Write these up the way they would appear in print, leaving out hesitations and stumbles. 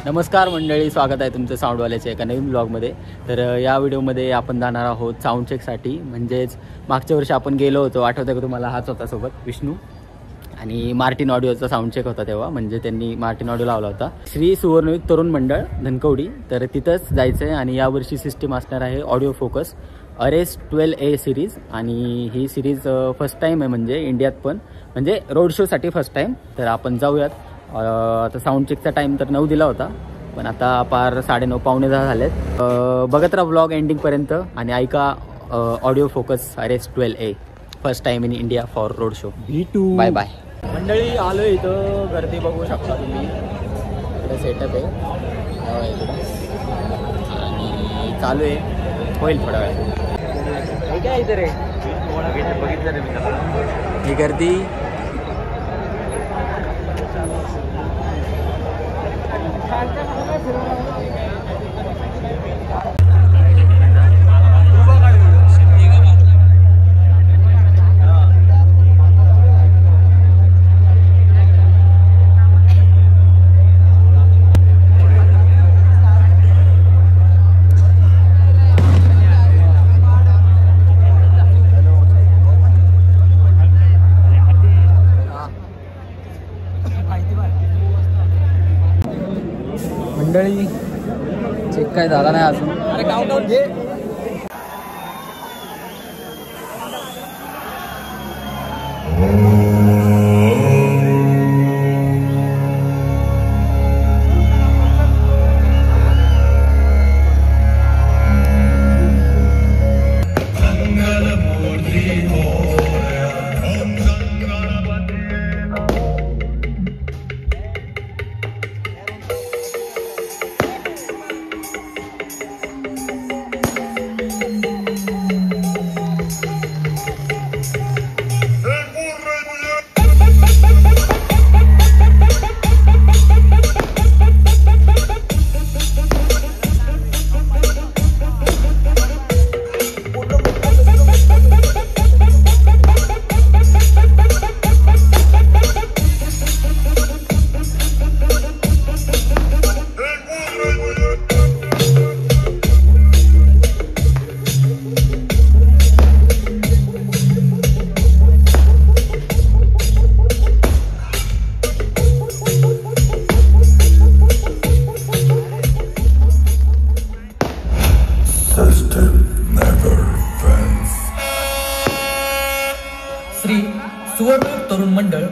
नमस्कार मंडळी, स्वागत आहे तुमचं साऊंडवाल्याच्या एका नवीन ब्लॉगमध्ये. तर या व्हिडिओमध्ये आपण जाणार आहोत साऊंड चेकसाठी. म्हणजेच मागच्या वर्षी आपण गेलो होतो, आठवतं का तुम्हाला? हाच होता सोबत विष्णू आणि मार्टिन ऑडिओचा साऊंड चेक होता तेव्हा. म्हणजे त्यांनी मार्टिन ऑडिओ लावला होता. श्री सुवर्णयुग तरुण मंडळ धनकवडी. तर तिथंच जायचं आहे आणि यावर्षी सिस्टीम असणार आहे ऑडिओ फोकस RS-12A सिरीज. आणि ही सिरीज फर्स्ट टाईम आहे म्हणजे इंडियात पण, म्हणजे रोड शोसाठी फर्स्ट टाईम. तर आपण जाऊयात. आता साऊंड चेकचा टाईम तर 9 दिला होता, पण आता पार 9:30 पावणे 10 झालेत. बघत राहा ब्लॉग एंडिंगपर्यंत आणि ऐका audio focus RS-12A first time in India for road show. Bye bye मंडळी. आलो इथं, गर्दी बघू शकता तुम्ही. इकडे सेटअप आहे आणि चालू आहे, होईल थोडा वेळ. ठीक आहे इथे रे, बघितलं रे मी ही गर्दी. मंडळी चेक काय झाला नाही अजून. अरे काउंट घे. श्री सुवर्णयुग तरुण मंडळ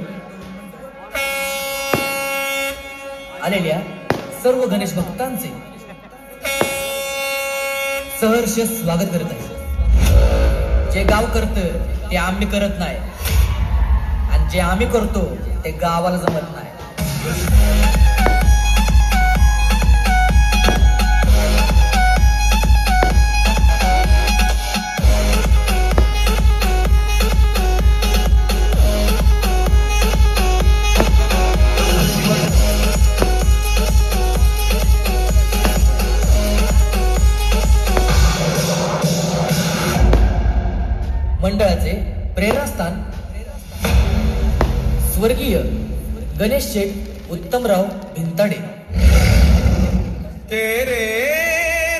आलेल्या सर्व गणेश भक्तांचे सहर्ष स्वागत करत आहे. जे गाव करतं ते आम्ही करत नाही, आणि जे आम्ही करतो ते गावाला जमत नाही. मंडळाचे प्रेरणास्थान स्वर्गीय गणेश शेठ उत्तमराव भिंताडे. तेरे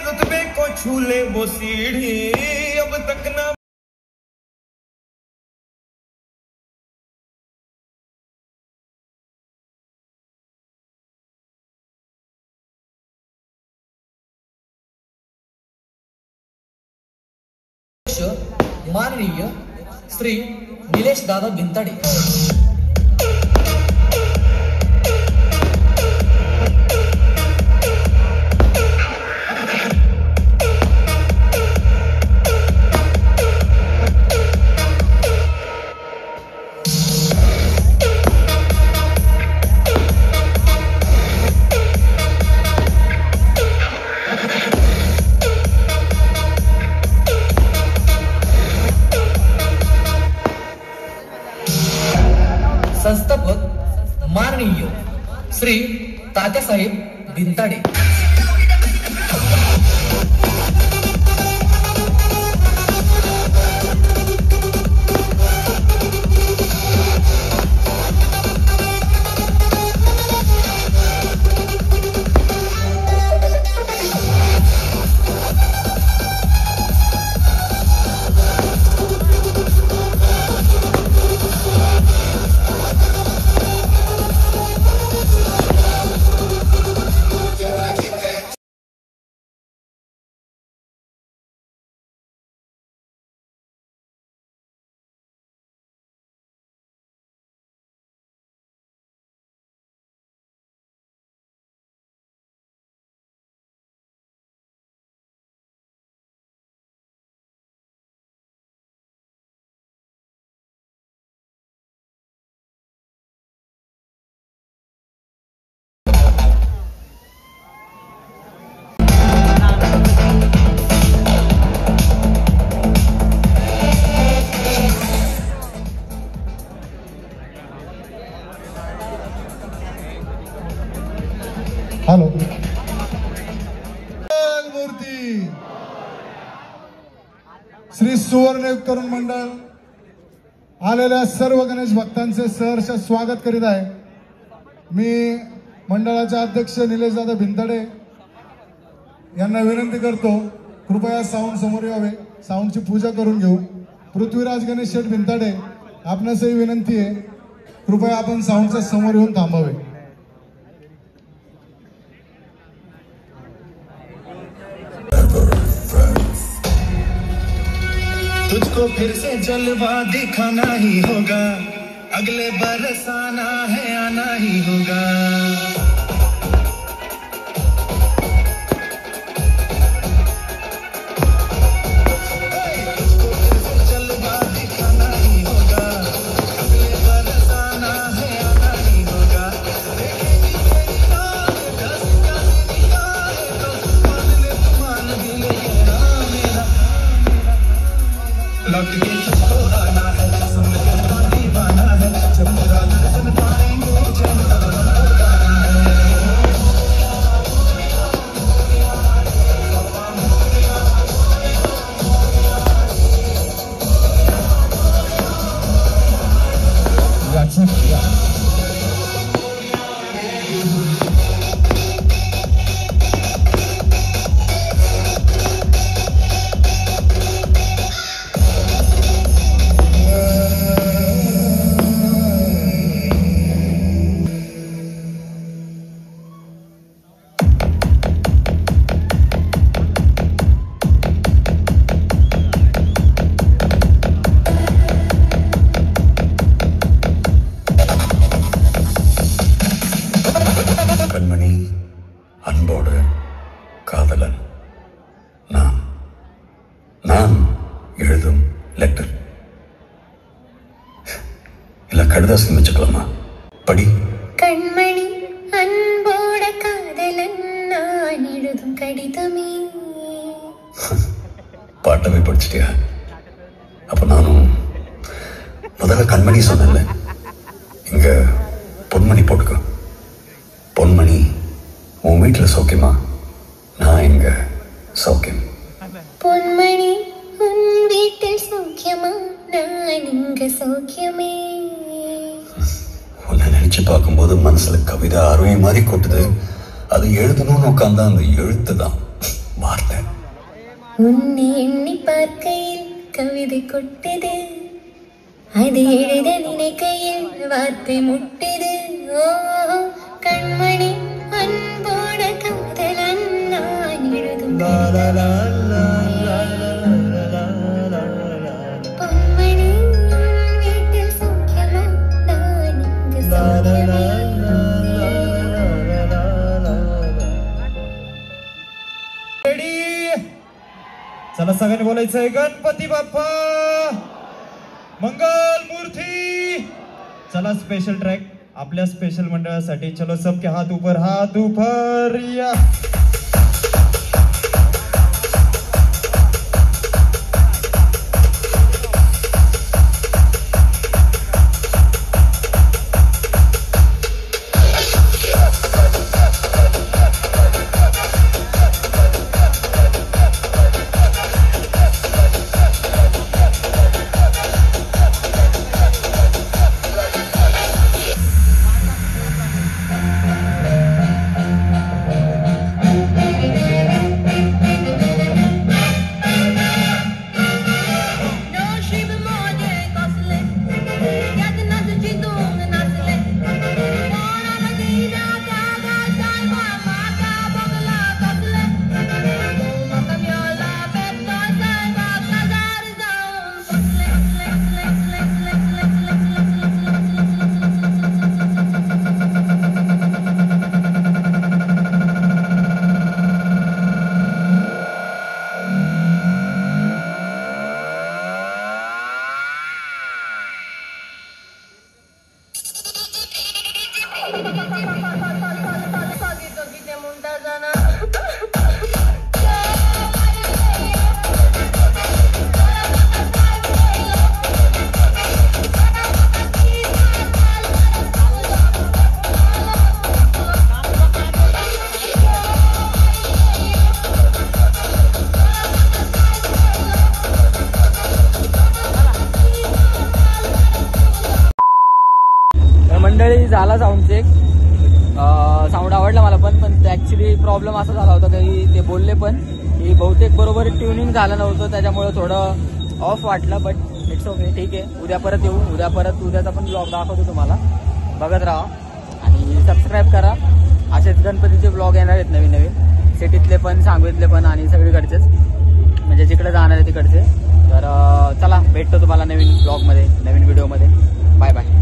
रुतबे को छूले वो सीढ़ी अब तक ना. माननीय श्री निलेश दादा भिंताडे. संस्थापक माननीय श्री तात्यासाहेब भिंताडे. मूर्ती. श्री सुवर्णयुग तरुण मंडळ आलेल्या सर्व गणेश भक्तांचे सहर्ष स्वागत करीत आहे. मी मंडळाचे अध्यक्ष निलेश दादा भिंताडे यांना विनंती करतो, कृपया साऊंड समोर यावे, साऊंडची पूजा करून घेऊ. पृथ्वीराज गणेश शेठ भिंताडे आपणासही विनंती आहे, कृपया आपण साऊंडच्या समोर येऊन थांबावे. तुझको फिर से जलवा दिखाना ही होगा, अगले बरस आना है आना ही होगा. கடிதாசன் வச்சுக்கலாமா? படி. கண்மணி அன்போட காதலன் நான் எழுதும் கடிதமே. பாட்டவே படிச்சிட்டியா? அப்ப நானும் முதல்ல கண்மணி சொன்னேன்ல, இங்க பொன்மணி போட்டுக்கோ. பொன்மணி, உன் வீட்டுல சௌக்கியமா? நான் இங்க சௌக்கியம். பொன்மணி, உன் வீட்டில் சௌக்கியமா? நான் இங்க சௌக்கியமே. உன்னை நினைச்சு பார்க்கும்போது மனசுல கவிதை அருமை மாதிரி கொட்டுது. அது எழுதணும்னு உட்கார்ந்தா அந்த எழுத்து தான் வார்த்தை. உன்னை எண்ணி பார்க்கையில் கவிதை கொட்டுது, அது எழுத நினைக்கையில் வார்த்தை முட்டுது. ஓ கண்மணி அன்போட காதலன் நான் எழுதும் பொன்மணி, வீட்டில் சௌக்கியமா? நான் இங்கு சௌக்கியமே. चला सगळ्यांनी बोलायचंय गणपती बाप्पा मंगल मूर्ती. चला स्पेशल ट्रॅक आपल्या स्पेशल मंडळासाठी. चलो सबके हात ऊपर या. मंडळी झाला साऊंड चेक. साऊंड आवडला मला पण ॲक्च्युली प्रॉब्लेम असा झाला होता काही ते बोलले पण की बहुतेक बरोबर ट्युनिंग झालं नव्हतं, त्याच्यामुळे थोडं ऑफ वाटलं. बट इट्स ओके, ठीक आहे. उद्या परत येऊ, उद्याचा पण ब्लॉग दाखवतो तुम्हाला, बघत राहा आणि सबस्क्राईब करा. असेच गणपतीचे ब्लॉग येणार आहेत नवीन नवीन, सिटीतले पण, सांगलीतले पण आणि सगळीकडचेच, म्हणजे जिकडे जाणार आहे तिकडचे. तर चला भेटतो तुम्हाला नवीन ब्लॉगमध्ये, नवीन व्हिडिओमध्ये. Bye bye.